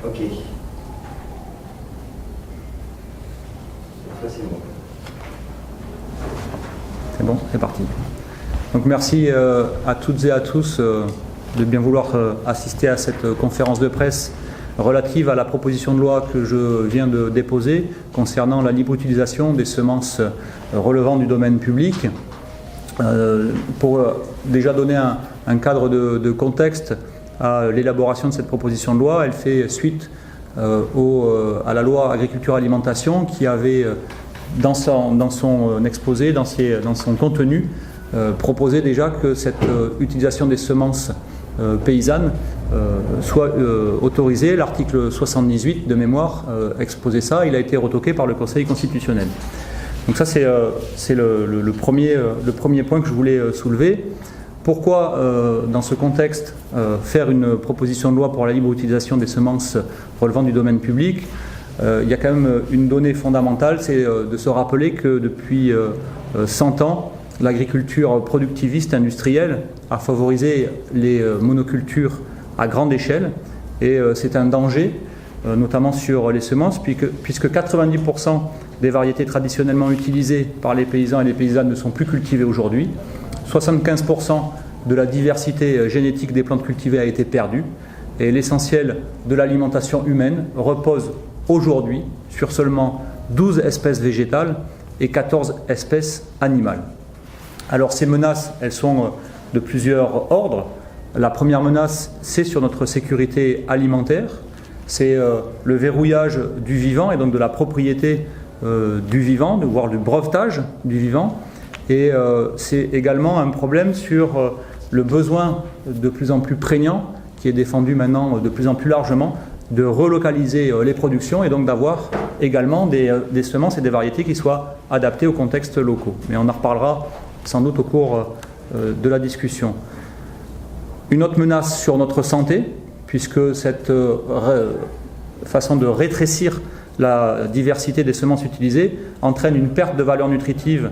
Ok. Ça, c'est bon. C'est bon, c'est parti. Donc merci à toutes et à tous de bien vouloir assister à cette conférence de presse relative à la proposition de loi que je viens de déposer concernant la libre utilisation des semences relevant du domaine public. Pour déjà donner un cadre de contexte à l'élaboration de cette proposition de loi, elle fait suite à la loi agriculture-alimentation qui avait dans son exposé, dans son contenu, proposé déjà que cette utilisation des semences paysannes soit autorisée. L'article 78 de mémoire exposait ça, il a été retoqué par le Conseil constitutionnel. Donc ça c'est le premier point que je voulais soulever. Pourquoi dans ce contexte faire une proposition de loi pour la libre utilisation des semences relevant du domaine public? Il y a quand même une donnée fondamentale, c'est de se rappeler que depuis 100 ans, l'agriculture productiviste industrielle a favorisé les monocultures à grande échelle et c'est un danger, notamment sur les semences, puisque 90% des variétés traditionnellement utilisées par les paysans et les paysannes ne sont plus cultivées aujourd'hui. 75% de la diversité génétique des plantes cultivées a été perdue et l'essentiel de l'alimentation humaine repose aujourd'hui sur seulement 12 espèces végétales et 14 espèces animales. Alors ces menaces, elles sont de plusieurs ordres. La première menace, c'est sur notre sécurité alimentaire, c'est le verrouillage du vivant et donc de la propriété du vivant, voire du brevetage du vivant. Et c'est également un problème sur le besoin de plus en plus prégnant, qui est défendu maintenant de plus en plus largement, de relocaliser les productions et donc d'avoir également des semences et des variétés qui soient adaptées aux contextes locaux. Mais on en reparlera sans doute au cours de la discussion. Une autre menace sur notre santé, puisque cette façon de rétrécir la diversité des semences utilisées entraîne une perte de valeur nutritive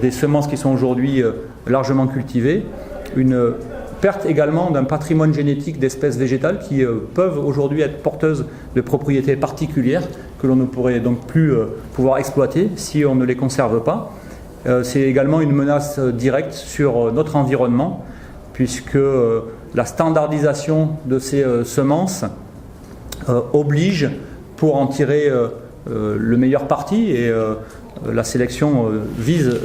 des semences qui sont aujourd'hui largement cultivées, une perte également d'un patrimoine génétique d'espèces végétales qui peuvent aujourd'hui être porteuses de propriétés particulières que l'on ne pourrait donc plus pouvoir exploiter si on ne les conserve pas. C'est également une menace directe sur notre environnement, puisque la standardisation de ces semences oblige, pour en tirer le meilleur parti, et la sélection vise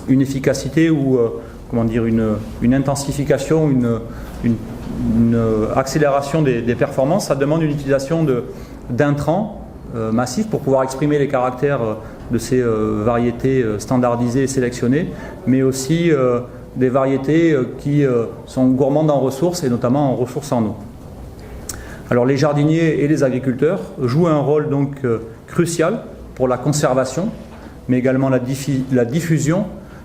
une efficacité ou une intensification, une accélération des performances. Ça demande une utilisation d'intrants massifs pour pouvoir exprimer les caractères de ces variétés standardisées et sélectionnées, mais aussi des variétés qui sont gourmandes en ressources et notamment en ressources en eau. Alors les jardiniers et les agriculteurs jouent un rôle donc crucial pour la conservation, mais également la diffusion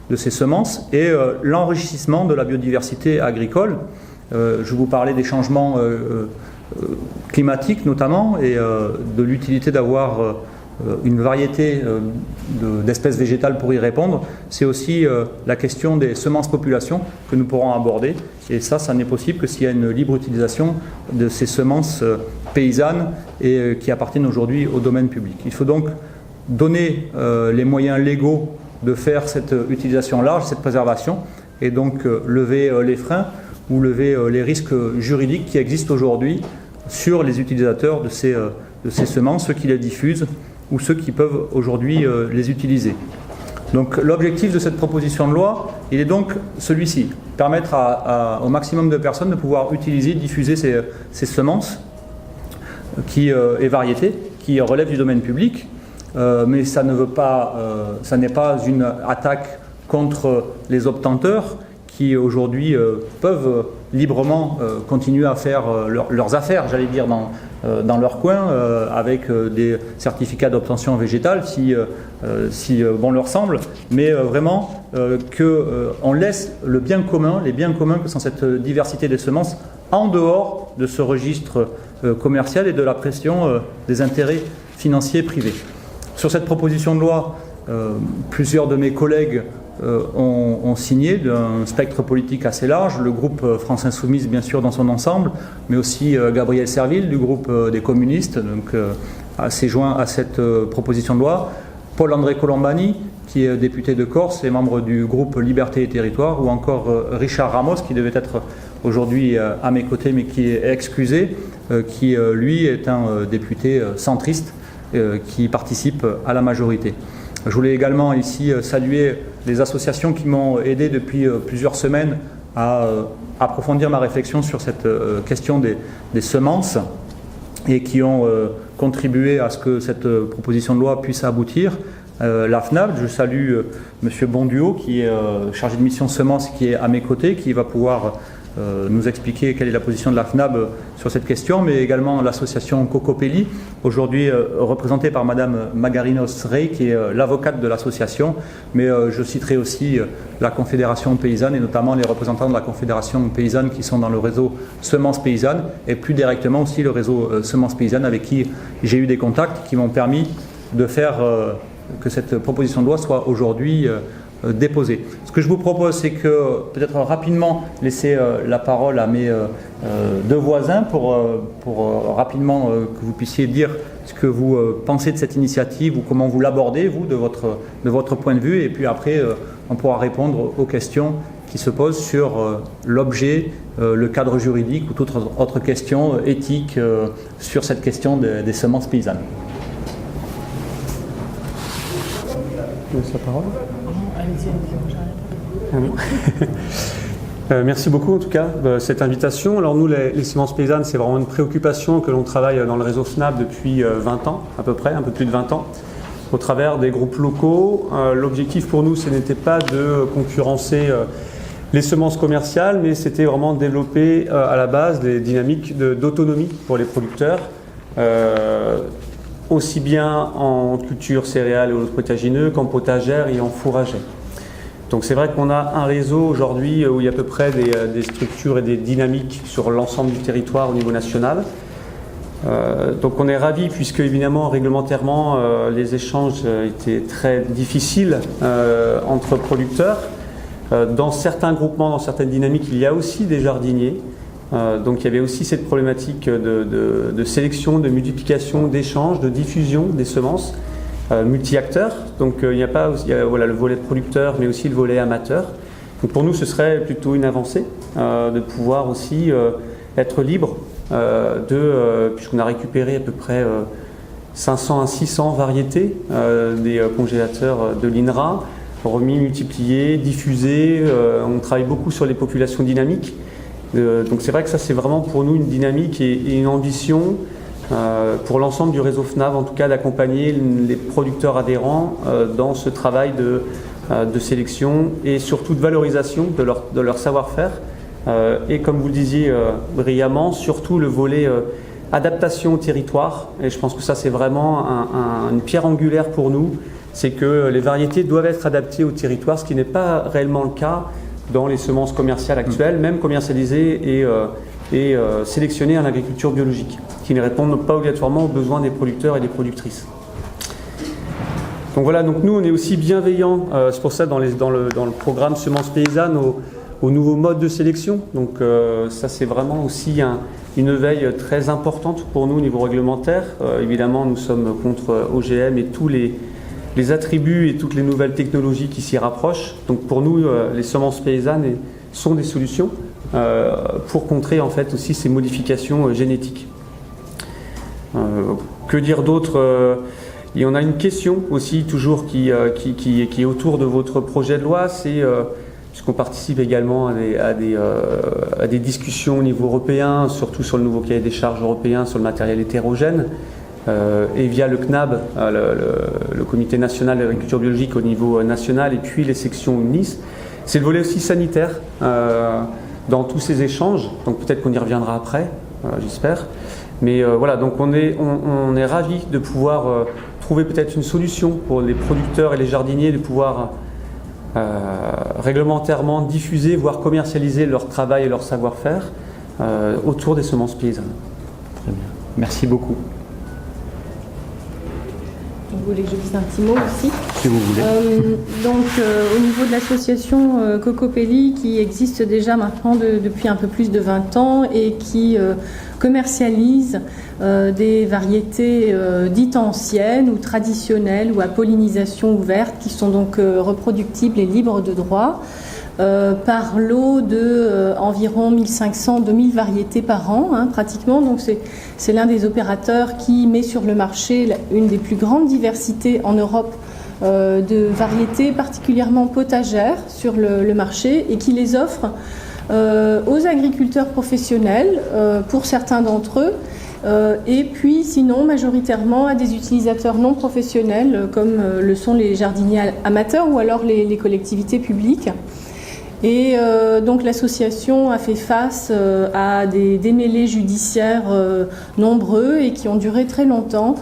de ces semences et l'enrichissement de la biodiversité agricole. Je vous parlais des changements climatiques notamment et de l'utilité d'avoir une variété d'espèces végétales pour y répondre. C'est aussi la question des semences population que nous pourrons aborder, et ça n'est possible que s'il y a une libre utilisation de ces semences paysannes et qui appartiennent aujourd'hui au domaine public. Il faut donc donner les moyens légaux de faire cette utilisation large, cette préservation, et donc lever les freins ou lever les risques juridiques qui existent aujourd'hui sur les utilisateurs de ces semences, ceux qui les diffusent ou ceux qui peuvent aujourd'hui les utiliser. Donc l'objectif de cette proposition de loi, il est donc celui-ci, permettre au maximum de personnes de pouvoir utiliser, diffuser ces semences et variétés qui relèvent du domaine public, mais ça n'est pas une attaque contre les obtenteurs qui aujourd'hui peuvent librement continuer à faire leurs affaires, j'allais dire, dans leur coin, avec des certificats d'obtention végétale, si bon leur semble, mais vraiment qu'on laisse les biens communs que sont cette diversité des semences en dehors de ce registre commercial et de la pression des intérêts financiers privés. Sur cette proposition de loi, plusieurs de mes collègues ont signé d'un spectre politique assez large, le groupe France Insoumise bien sûr dans son ensemble, mais aussi Gabriel Serville du groupe des communistes, donc s'est joint à cette proposition de loi, Paul-André Colombani qui est député de Corse et membre du groupe Liberté et Territoire, ou encore Richard Ramos qui devait être aujourd'hui à mes côtés mais qui est excusé, qui lui est un député centriste qui participe à la majorité. Je voulais également ici saluer les associations qui m'ont aidé depuis plusieurs semaines à approfondir ma réflexion sur cette question des semences et qui ont contribué à ce que cette proposition de loi puisse aboutir. La FNAB, je salue M. Bonduo qui est chargé de mission semences qui est à mes côtés, qui va pouvoir nous expliquer quelle est la position de la FNAB sur cette question, mais également l'association Cocopelli, aujourd'hui représentée par Madame Magarinos Rey, qui est l'avocate de l'association, mais je citerai aussi la Confédération paysanne et notamment les représentants de la Confédération paysanne qui sont dans le réseau Semences Paysannes et plus directement aussi le réseau Semences Paysannes avec qui j'ai eu des contacts qui m'ont permis de faire que cette proposition de loi soit aujourd'hui déposée. Ce que je vous propose, c'est que peut-être rapidement laisser la parole à mes deux voisins pour rapidement que vous puissiez dire ce que vous pensez de cette initiative ou comment vous l'abordez, vous, de votre point de vue, et puis après, on pourra répondre aux questions qui se posent sur l'objet, le cadre juridique ou toute autre question éthique sur cette question des semences paysannes. Sa parole. Merci beaucoup en tout cas de cette invitation. Alors nous, les semences paysannes, c'est vraiment une préoccupation que l'on travaille dans le réseau FNAB depuis 20 ans à peu près, un peu plus de 20 ans, au travers des groupes locaux. L'objectif pour nous, ce n'était pas de concurrencer les semences commerciales, mais c'était vraiment de développer à la base des dynamiques d'autonomie pour les producteurs. Aussi bien en culture céréales et autres protéagineux qu'en potagère et en fourragère. Donc c'est vrai qu'on a un réseau aujourd'hui où il y a à peu près des structures et des dynamiques sur l'ensemble du territoire au niveau national. Donc on est ravis puisque évidemment réglementairement les échanges étaient très difficiles entre producteurs. Dans certains groupements, dans certaines dynamiques, il y a aussi des jardiniers. Donc il y avait aussi cette problématique de sélection, de multiplication, d'échange, de diffusion des semences multi-acteurs. Donc il y a voilà, le volet de producteur, mais aussi le volet amateur. Donc pour nous, ce serait plutôt une avancée de pouvoir aussi être libre puisqu'on a récupéré à peu près 500 à 600 variétés des congélateurs de l'INRA, remis, multipliés, diffusés. On travaille beaucoup sur les populations dynamiques. Donc c'est vrai que ça c'est vraiment pour nous une dynamique et une ambition pour l'ensemble du réseau FNAB, en tout cas d'accompagner les producteurs adhérents dans ce travail de sélection et surtout de valorisation de leur savoir-faire et comme vous le disiez brillamment, surtout le volet adaptation au territoire, et je pense que ça c'est vraiment une pierre angulaire pour nous, c'est que les variétés doivent être adaptées au territoire, ce qui n'est pas réellement le cas dans les semences commerciales actuelles, même commercialisées et sélectionnées en agriculture biologique, qui ne répondent pas obligatoirement aux besoins des producteurs et des productrices. Donc voilà, donc nous on est aussi bienveillants, c'est pour ça dans le programme Semences Paysannes aux nouveaux modes de sélection. Donc ça c'est vraiment aussi une veille très importante pour nous au niveau réglementaire. Évidemment nous sommes contre OGM et tous les attributs et toutes les nouvelles technologies qui s'y rapprochent. Donc pour nous, les semences paysannes sont des solutions pour contrer en fait aussi ces modifications génétiques. Que dire d'autre Il y en a une question aussi toujours qui est autour de votre projet de loi, c'est puisqu'on participe également à des discussions au niveau européen, surtout sur le nouveau cahier des charges européen sur le matériel hétérogène. Et via le CNAB, le Comité national de l'agriculture biologique au niveau national, et puis les sections UNIS. C'est le volet aussi sanitaire dans tous ces échanges, donc peut-être qu'on y reviendra après, j'espère. Mais voilà, donc on est ravis de pouvoir trouver peut-être une solution pour les producteurs et les jardiniers de pouvoir réglementairement diffuser, voire commercialiser leur travail et leur savoir-faire autour des semences paysannes. Très bien, merci beaucoup. Vous voulez que je dise un petit mot aussi? Si vous voulez. Au niveau de l'association Cocopelli, qui existe déjà maintenant depuis un peu plus de 20 ans et qui commercialise des variétés dites anciennes ou traditionnelles ou à pollinisation ouverte, qui sont donc reproductibles et libres de droit, par lot de environ 1500-2000 variétés par an, pratiquement. Donc c'est l'un des opérateurs qui met sur le marché une des plus grandes diversités en Europe de variétés particulièrement potagères sur le marché, et qui les offre aux agriculteurs professionnels pour certains d'entre eux, et puis sinon majoritairement à des utilisateurs non professionnels comme le sont les jardiniers amateurs ou alors les collectivités publiques. Et donc l'association a fait face à des démêlés judiciaires nombreux et qui ont duré très longtemps,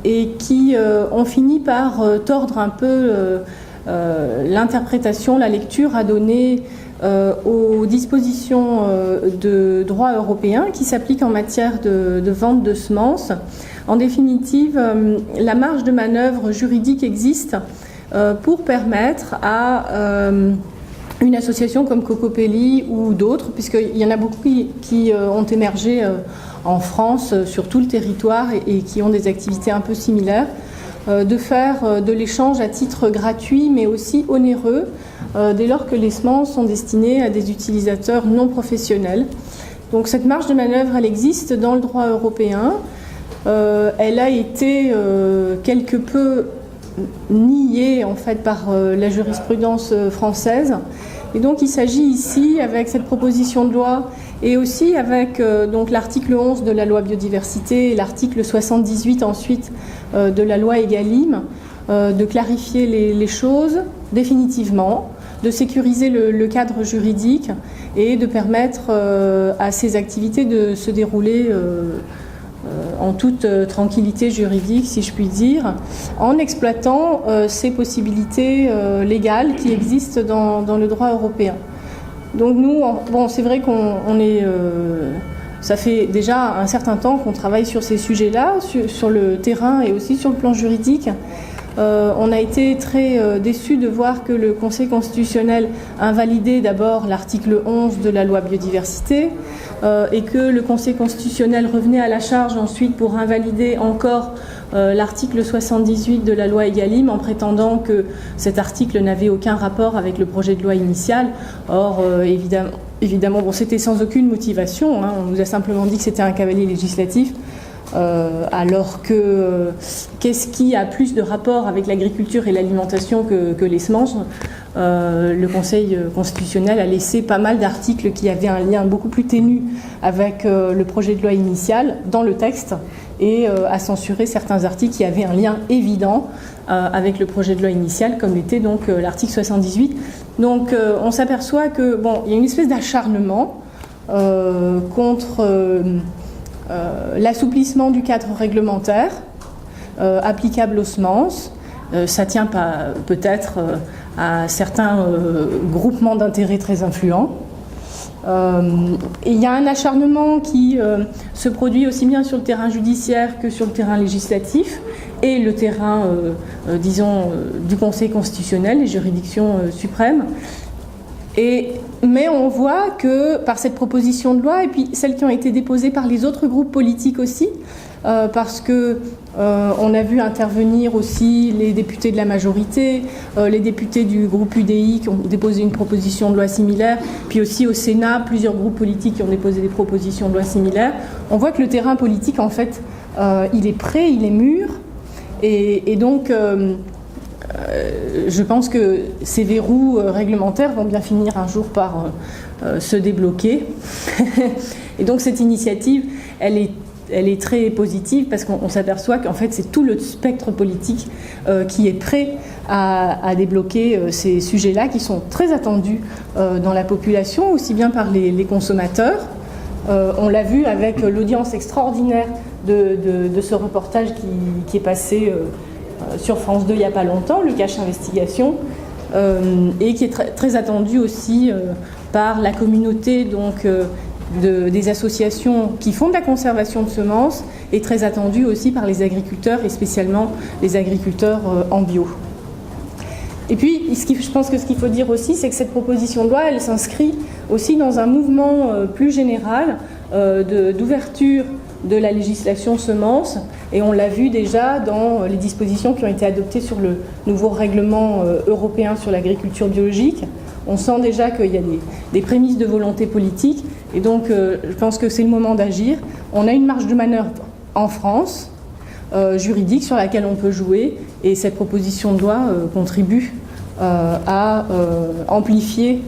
et qui ont fini par tordre un peu l'interprétation, la lecture à donner aux dispositions de droit européen qui s'appliquent en matière de vente de semences. En définitive, la marge de manœuvre juridique existe pour permettre à une association comme Cocopelli ou d'autres, puisqu'il y en a beaucoup qui ont émergé en France sur tout le territoire et qui ont des activités un peu similaires, de faire de l'échange à titre gratuit mais aussi onéreux dès lors que les semences sont destinées à des utilisateurs non professionnels. Donc cette marge de manœuvre, elle existe dans le droit européen. Elle a été quelque peu niée en fait par la jurisprudence française. Et donc il s'agit ici, avec cette proposition de loi et aussi avec donc l'article 11 de la loi biodiversité et l'article 78 ensuite de la loi Egalim, de clarifier les choses définitivement, de sécuriser le cadre juridique et de permettre à ces activités de se dérouler en toute tranquillité juridique, si je puis dire, en exploitant ces possibilités légales qui existent dans le droit européen. Donc nous, c'est vrai qu'on est... ça fait déjà un certain temps qu'on travaille sur ces sujets-là, sur le terrain et aussi sur le plan juridique. On a été très déçus de voir que le Conseil constitutionnel invalidait d'abord l'article 11 de la loi biodiversité et que le Conseil constitutionnel revenait à la charge ensuite pour invalider encore l'article 78 de la loi Egalim en prétendant que cet article n'avait aucun rapport avec le projet de loi initial. Or, évidemment, c'était sans aucune motivation. On nous a simplement dit que c'était un cavalier législatif. Alors que qu'est-ce qui a plus de rapport avec l'agriculture et l'alimentation que les semences? Le Conseil constitutionnel a laissé pas mal d'articles qui avaient un lien beaucoup plus ténu avec le projet de loi initial dans le texte et a censuré certains articles qui avaient un lien évident avec le projet de loi initial, comme l'était donc l'article 78. Donc on s'aperçoit que il y a une espèce d'acharnement contre l'assouplissement du cadre réglementaire applicable aux semences. Ça tient peut-être à certains groupements d'intérêts très influents. Et il y a un acharnement qui se produit aussi bien sur le terrain judiciaire que sur le terrain législatif et le terrain, du Conseil constitutionnel, les juridictions suprêmes. Mais on voit que par cette proposition de loi, et puis celles qui ont été déposées par les autres groupes politiques aussi, parce que on a vu intervenir aussi les députés de la majorité, les députés du groupe UDI qui ont déposé une proposition de loi similaire, puis aussi au Sénat, plusieurs groupes politiques qui ont déposé des propositions de loi similaires. On voit que le terrain politique, en fait, il est prêt, il est mûr, et donc... je pense que ces verrous réglementaires vont bien finir un jour par se débloquer. Et donc cette initiative, elle est très positive parce qu'on s'aperçoit qu'en fait c'est tout le spectre politique qui est prêt à débloquer ces sujets-là qui sont très attendus dans la population, aussi bien par les consommateurs. On l'a vu avec l'audience extraordinaire de ce reportage qui est passé sur France 2 il n'y a pas longtemps, le Cache Investigation, et qui est très attendu aussi par la communauté donc, des associations qui font de la conservation de semences est très attendu aussi par les agriculteurs et spécialement les agriculteurs en bio. Et puis, je pense que ce qu'il faut dire aussi, c'est que cette proposition de loi, elle s'inscrit aussi dans un mouvement plus général d'ouverture de la législation semences, et on l'a vu déjà dans les dispositions qui ont été adoptées sur le nouveau règlement européen sur l'agriculture biologique. On sent déjà qu'il y a des prémices de volonté politique, et donc je pense que c'est le moment d'agir. On a une marge de manœuvre en France, juridique, sur laquelle on peut jouer, et cette proposition de loi contribue à amplifier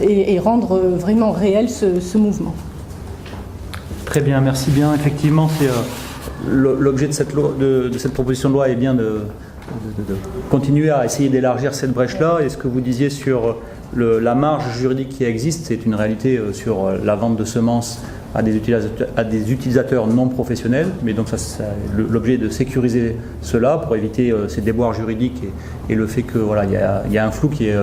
et rendre vraiment réel ce mouvement. Très bien, merci bien. Effectivement, l'objet de cette proposition de loi est bien de continuer à essayer d'élargir cette brèche-là. Et ce que vous disiez sur la marge juridique qui existe, c'est une réalité sur la vente de semences à des utilisateurs non professionnels, mais donc l'objet est de sécuriser cela pour éviter ces déboires juridiques et le fait que voilà, il y a un flou qui est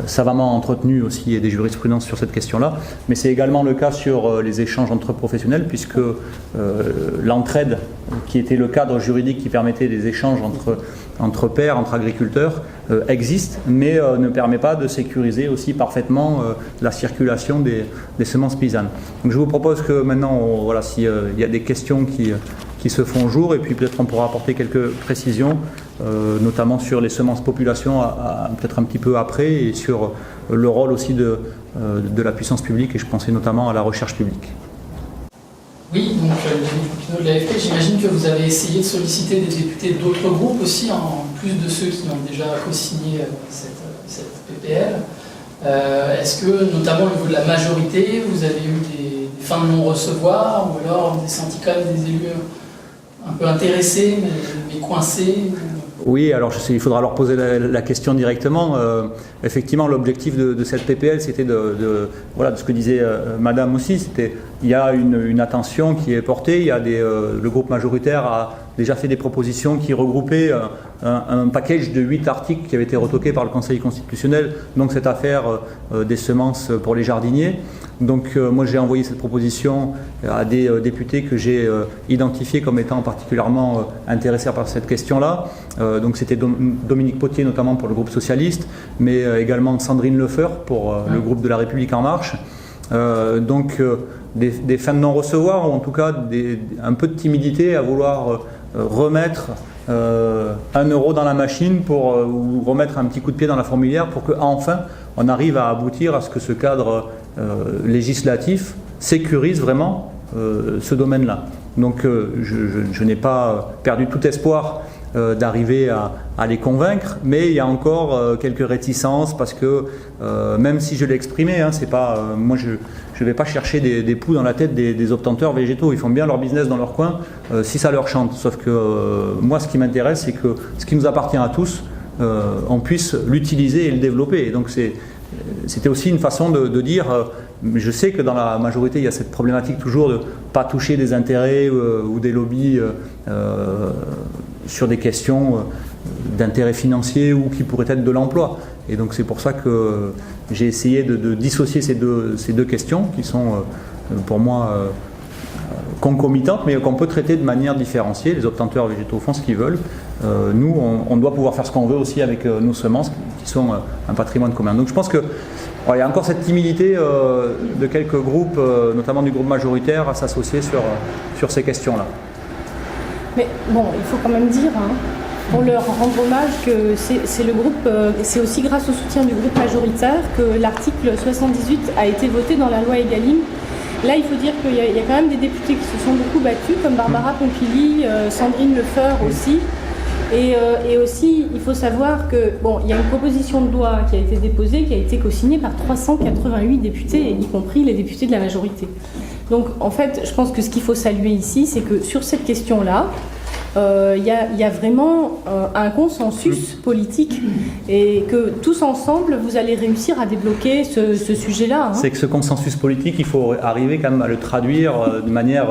savamment entretenu aussi et des jurisprudences sur cette question-là, mais c'est également le cas sur les échanges entre professionnels, puisque l'entraide, qui était le cadre juridique qui permettait des échanges entre pairs, entre agriculteurs, existe, mais ne permet pas de sécuriser aussi parfaitement la circulation des semences paysannes. Donc je vous propose que maintenant, voilà, s'il y a des questions qui se font jour, et puis peut-être on pourra apporter quelques précisions, notamment sur les semences population, peut-être un petit peu après, et sur le rôle aussi de la puissance publique, et je pensais notamment à la recherche publique. Oui, donc Denis Coupineau de l'AFP, j'imagine que vous avez essayé de solliciter des députés d'autres groupes aussi, en plus de ceux qui ont déjà co-signé cette PPL. Est-ce que, notamment au niveau de la majorité, vous avez eu des fins de non-recevoir, ou alors vous avez senti quand même des élus un peu intéressés, mais coincés? Oui, alors il faudra leur poser la question directement. Effectivement, l'objectif de cette PPL, c'était de ce que disait Madame aussi, il y a une attention qui est portée, le groupe majoritaire a déjà fait des propositions qui regroupaient un package de 8 articles qui avait été retoqué par le Conseil constitutionnel, donc cette affaire des semences pour les jardiniers. Donc moi j'ai envoyé cette proposition à des députés que j'ai identifiés comme étant particulièrement intéressés par cette question-là. Donc c'était Dominique Potier notamment pour le groupe socialiste, mais également Sandrine Lefeur pour le groupe de la République En Marche. Des fins de non-recevoir, ou en tout cas un peu de timidité à vouloir remettre 1 euro dans la machine ou remettre un petit coup de pied dans la fourmilière pour qu'enfin on arrive à aboutir à ce que ce cadre législatif sécurise vraiment ce domaine-là. Donc je n'ai pas perdu tout espoir d'arriver à les convaincre, mais il y a encore quelques réticences parce que même si je l'ai exprimé, c'est pas moi je ne vais pas chercher des poux dans la tête des obtenteurs végétaux. Ils font bien leur business dans leur coin si ça leur chante. Sauf que moi, ce qui m'intéresse, c'est que ce qui nous appartient à tous, on puisse l'utiliser et le développer. Et donc c'était aussi une façon de dire, je sais que dans la majorité, il y a cette problématique toujours de ne pas toucher des intérêts ou des lobbies sur des questions d'intérêt financier ou qui pourraient être de l'emploi. Et donc c'est pour ça que j'ai essayé de dissocier ces deux questions qui sont pour moi concomitantes, mais qu'on peut traiter de manière différenciée. Les obtenteurs végétaux font ce qu'ils veulent. Nous, on doit pouvoir faire ce qu'on veut aussi avec nos semences qui sont un patrimoine commun. Donc je pense que il y a encore cette timidité de quelques groupes, notamment du groupe majoritaire, à s'associer sur ces questions-là. Mais bon, il faut quand même dire, pour leur rendre hommage, que c'est le groupe, c'est aussi grâce au soutien du groupe majoritaire que l'article 78 a été voté dans la loi Egalim. Là, il faut dire qu'il y a quand même des députés qui se sont beaucoup battus, comme Barbara Pompili, Sandrine Lefeur aussi. Et aussi, il faut savoir que il y a une proposition de loi qui a été déposée, qui a été co-signée par 388 députés, y compris les députés de la majorité. Donc, en fait, je pense que ce qu'il faut saluer ici, c'est que sur cette question-là, il y a vraiment un consensus politique et que tous ensemble, vous allez réussir à débloquer ce sujet-là. C'est que ce consensus politique, il faut arriver quand même à le traduire de manière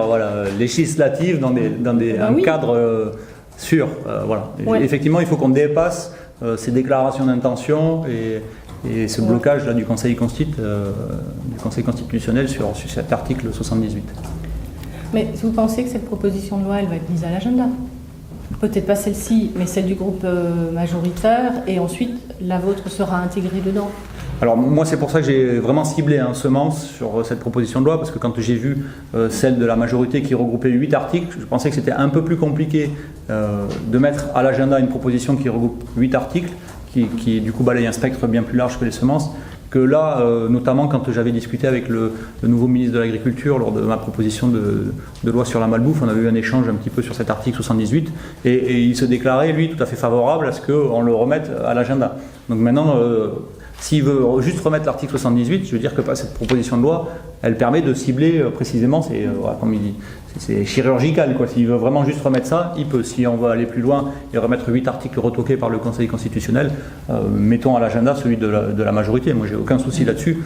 législative dans un cadre sûr. Ouais. Effectivement, il faut qu'on dépasse ces déclarations d'intention et ce blocage là, du Conseil constitutionnel sur cet article 78. Mais vous pensez que cette proposition de loi, elle va être mise à l'agenda? Peut-être pas celle-ci, mais celle du groupe majoritaire, et ensuite la vôtre sera intégrée dedans? Alors moi c'est pour ça que j'ai vraiment ciblé un semence sur cette proposition de loi, parce que quand j'ai vu celle de la majorité qui regroupait 8 articles, je pensais que c'était un peu plus compliqué de mettre à l'agenda une proposition qui regroupe 8 articles, qui du coup balaye un spectre bien plus large que les semences, que là, notamment quand j'avais discuté avec le nouveau ministre de l'Agriculture lors de ma proposition de loi sur la malbouffe, on avait eu un échange un petit peu sur cet article 78, et il se déclarait, lui, tout à fait favorable à ce qu'on le remette à l'agenda. Donc maintenant, s'il veut juste remettre l'article 78, je veux dire que cette proposition de loi, elle permet de cibler précisément, comme il dit, c'est chirurgical, quoi. S'il veut vraiment juste remettre ça, il peut. Si on veut aller plus loin et remettre 8 articles retoqués par le Conseil constitutionnel, mettons à l'agenda celui de la majorité. Moi, j'ai aucun souci là-dessus.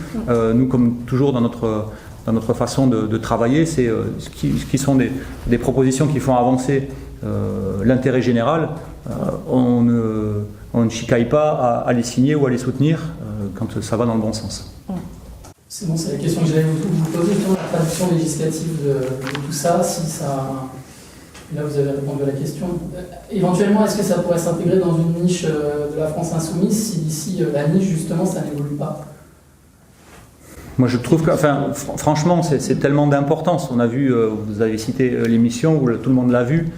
Nous, comme toujours dans notre façon de travailler, c'est ce qui sont des propositions qui font avancer l'intérêt général. On ne chicaille pas à les signer ou à les soutenir quand ça va dans le bon sens. C'est bon, c'est la question que j'allais vous poser, la traduction législative de tout ça, si ça... Là, vous avez répondu à la question. Éventuellement, est-ce que ça pourrait s'intégrer dans une niche de la France insoumise si d'ici la niche, justement, ça n'évolue pas? Moi, je trouve que, franchement, c'est tellement d'importance. On a vu, vous avez cité l'émission où tout le monde l'a vu.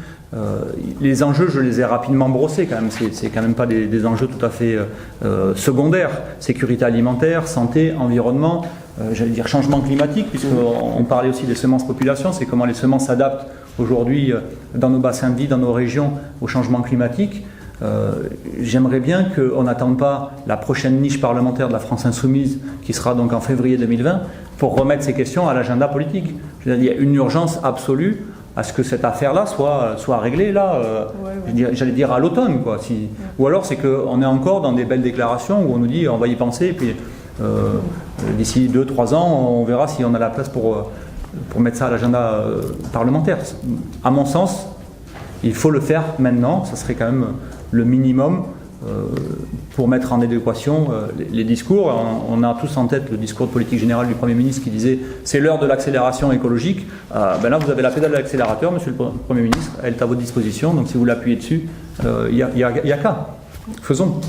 Les enjeux, je les ai rapidement brossés quand même. C'est quand même pas des enjeux tout à fait secondaires. Sécurité alimentaire, santé, environnement, j'allais dire changement climatique, puisqu'on parlait aussi des semences population. C'est comment les semences s'adaptent aujourd'hui dans nos bassins de vie, dans nos régions, au changement climatique. J'aimerais bien qu'on n'attende pas la prochaine niche parlementaire de la France insoumise, qui sera donc en février 2020, pour remettre ces questions à l'agenda politique. Je veux dire, il y a une urgence absolue à ce que cette affaire-là soit réglée là, j'allais dire à l'automne, quoi. Ou alors c'est qu'on est encore dans des belles déclarations où on nous dit on va y penser, et puis d'ici 2-3 ans, on verra si on a la place pour mettre ça à l'agenda parlementaire. À mon sens, il faut le faire maintenant, ça serait quand même le minimum pour mettre en adéquation les discours. On a tous en tête le discours de politique générale du Premier ministre qui disait « c'est l'heure de l'accélération écologique ». Là, vous avez la pédale de l'accélérateur, monsieur le Premier ministre, elle est à votre disposition, donc si vous l'appuyez dessus, il n'y a qu'à. Faisons.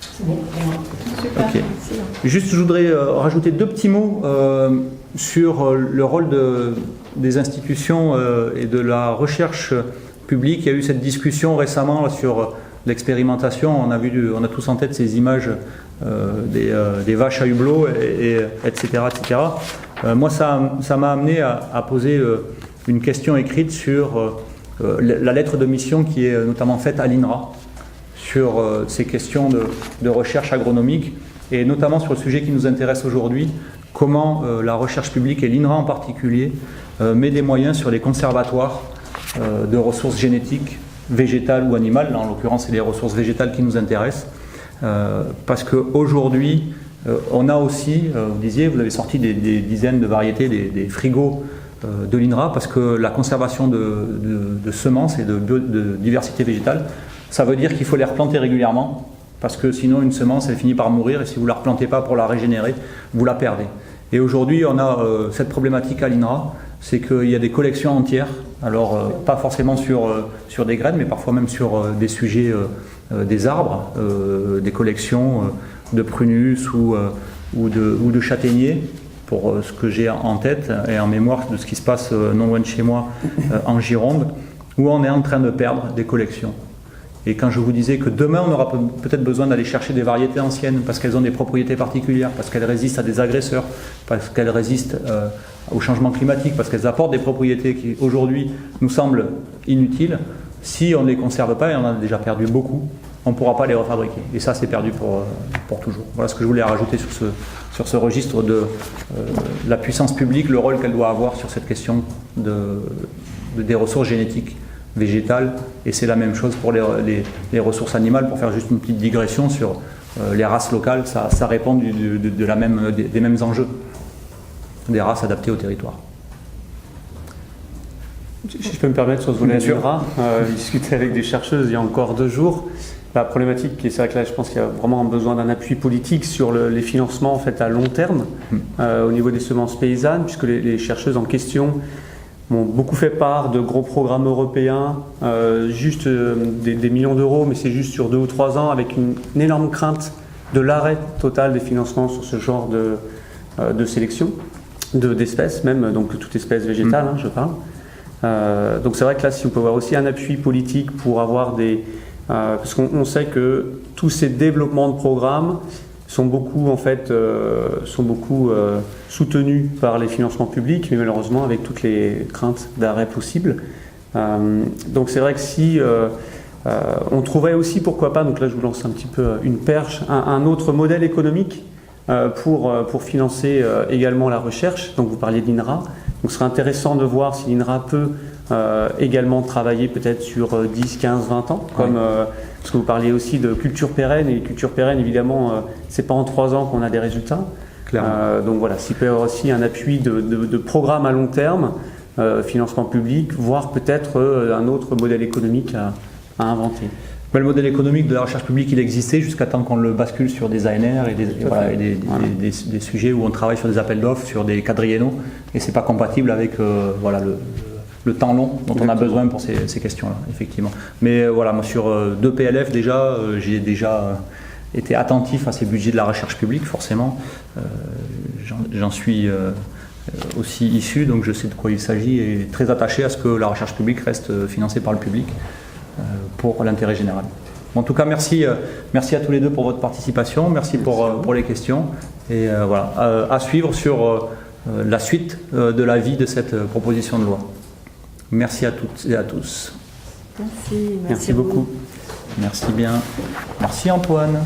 C'est bon. Super. Okay. Juste, je voudrais rajouter 2 petits mots sur le rôle des institutions et de la recherche publique. Il y a eu cette discussion récemment sur l'expérimentation. On a tous en tête ces images des vaches à hublot, etc. etc. Moi, ça m'a amené à poser une question écrite sur la lettre de mission qui est notamment faite à l'INRA sur ces questions de recherche agronomique, et notamment sur le sujet qui nous intéresse aujourd'hui, comment la recherche publique, et l'INRA en particulier, met des moyens sur les conservatoires de ressources génétiques, végétales ou animales. Là, en l'occurrence, c'est les ressources végétales qui nous intéressent, parce qu'aujourd'hui, on a aussi, vous disiez, vous avez sorti des dizaines de variétés, des frigos de l'INRA, parce que la conservation de semences et de diversité végétale, ça veut dire qu'il faut les replanter régulièrement, parce que sinon une semence elle finit par mourir, et si vous ne la replantez pas pour la régénérer, vous la perdez. Et aujourd'hui on a cette problématique à l'INRA, c'est qu'il y a des collections entières, alors pas forcément sur des graines, mais parfois même sur des sujets des arbres, des collections de prunus ou de châtaigniers, pour ce que j'ai en tête et en mémoire de ce qui se passe non loin de chez moi en Gironde, où on est en train de perdre des collections. Et quand je vous disais que demain on aura peut-être besoin d'aller chercher des variétés anciennes parce qu'elles ont des propriétés particulières, parce qu'elles résistent à des agresseurs, parce qu'elles résistent au changement climatique, parce qu'elles apportent des propriétés qui aujourd'hui nous semblent inutiles, si on ne les conserve pas, et on en a déjà perdu beaucoup, on ne pourra pas les refabriquer. Et ça, c'est perdu pour toujours. Voilà ce que je voulais rajouter sur ce registre de la puissance publique, le rôle qu'elle doit avoir sur cette question des ressources génétiques végétales, et c'est la même chose pour les ressources animales. Pour faire juste une petite digression sur les races locales, ça répond des mêmes enjeux, des races adaptées au territoire. Si je peux me permettre sur ce volet Bien sûr. l'INRA, discuter avec des chercheuses il y a encore 2 jours. La problématique, et c'est vrai que là je pense qu'il y a vraiment besoin d'un appui politique sur les financements en fait, à long terme au niveau des semences paysannes, puisque les chercheuses en question m'ont beaucoup fait part de gros programmes européens, juste des millions d'euros, mais c'est juste sur 2 ou 3 ans, avec une énorme crainte de l'arrêt total des financements sur ce genre de sélection, d'espèces même, donc toute espèce végétale, je parle. Donc c'est vrai que là, si on peut avoir aussi un appui politique pour avoir parce qu'on sait que tous ces développements de programmes sont beaucoup soutenus par les financements publics, mais malheureusement avec toutes les craintes d'arrêt possibles. Donc c'est vrai que si on trouverait aussi, pourquoi pas, donc là je vous lance un petit peu une perche, un autre modèle économique pour financer également la recherche. Donc vous parliez de l'INRA. Donc ce serait intéressant de voir si l'INRA peut également travailler peut-être sur 10, 15, 20 ans, parce que vous parliez aussi de culture pérenne, et culture pérenne évidemment, c'est pas en 3 ans qu'on a des résultats. Donc voilà, s'il peut y avoir aussi un appui de programme à long terme, financement public, voire peut-être un autre modèle économique à inventer. Le modèle économique de la recherche publique, il existait jusqu'à temps qu'on le bascule sur des ANR et des sujets où on travaille sur des appels d'offres, sur des quadriennaux, et c'est pas compatible avec le temps long dont on a besoin pour ces questions-là, effectivement. Mais voilà, moi sur 2 PLF déjà, j'ai déjà été attentif à ces budgets de la recherche publique, forcément. J'en suis aussi issu, donc je sais de quoi il s'agit, et très attaché à ce que la recherche publique reste financée par le public pour l'intérêt général. En tout cas, merci à tous les deux pour votre participation, merci pour les questions, et voilà, à suivre sur la suite de la vie de cette proposition de loi. Merci à toutes et à tous. Merci Beaucoup. Merci bien. Merci Antoine.